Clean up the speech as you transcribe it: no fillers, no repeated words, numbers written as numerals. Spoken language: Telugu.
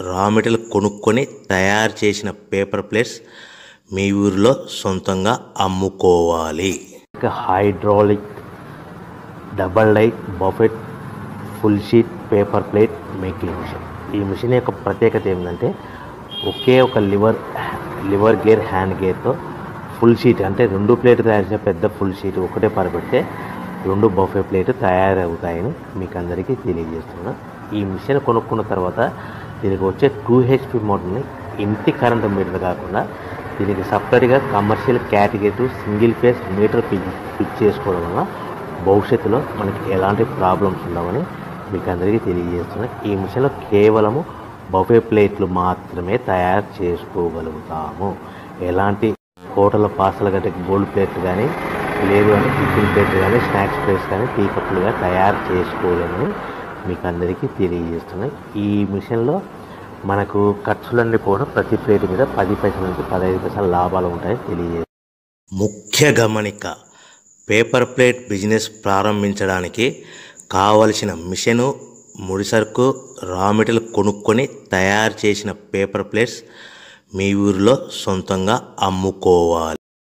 రా మెటీరియల్ కొనుక్కొని తయారు చేసిన పేపర్ ప్లేట్స్ మీ ఊరిలో సొంతంగా అమ్ముకోవాలి. Hydraulic double die buffet full sheet paper plate making machine. ఈ మిషన్ యొక్క ప్రత్యేకత ఏంటంటే ఒకే ఒక లివర్ గేర్ హ్యాండ్ గేర్తో ఫుల్ షీట్ అంటే 2 ప్లేట్ తయారు చేసే పెద్ద ఫుల్ షీట్ ఒకటే పరబెడితే 2 బఫే ప్లేట్ తయారవుతాయని మీకు అందరికీ తెలియజేస్తున్నా. ఈ మిషన్ కొనుక్కున్న తర్వాత దీనికి వచ్చే 2 HP మోటార్ని ఇంటి కరెంట్ మీటర్ కాకుండా దీనికి సపరేట్గా commercial category single phase metre fix చేసుకోవడం వల్ల భవిష్యత్తులో మనకి ఎలాంటి ప్రాబ్లమ్స్ ఉండవని మీకు అందరికీ తెలియజేస్తున్నా. ఈ మిషన్లో కేవలము బఫే ప్లేట్లు మాత్రమే తయారు చేసుకోగలుగుతాము. ఎలాంటి హోటల్ పార్సల్ కంటే గోల్డ్ ప్లేట్లు కానీ లేదు అంటే టిఫిన్ ప్లేట్లు కానీ స్నాక్స్ ప్లేట్స్ కానీ టీ కప్పులుగా తయారు చేసుకోలేమని మీకు అందరికీ తెలియజేస్తున్నాయి. ఈ మిషన్లో మనకు ఖర్చులన్నీ పోవడం ప్రతి ప్లేట్ మీద 10 పైసల నుంచి 15 పైసల లాభాలు ఉంటాయని తెలియజేస్తుంది. ముఖ్య గమనిక, పేపర్ ప్లేట్ బిజినెస్ ప్రారంభించడానికి కావలసిన మిషను, ముడిసరుకు, రా మెటీరియల్ కొనుక్కొని తయారు చేసిన పేపర్ ప్లేట్స్ మీ ఊరిలో సొంతంగా అమ్ముకోవాలి.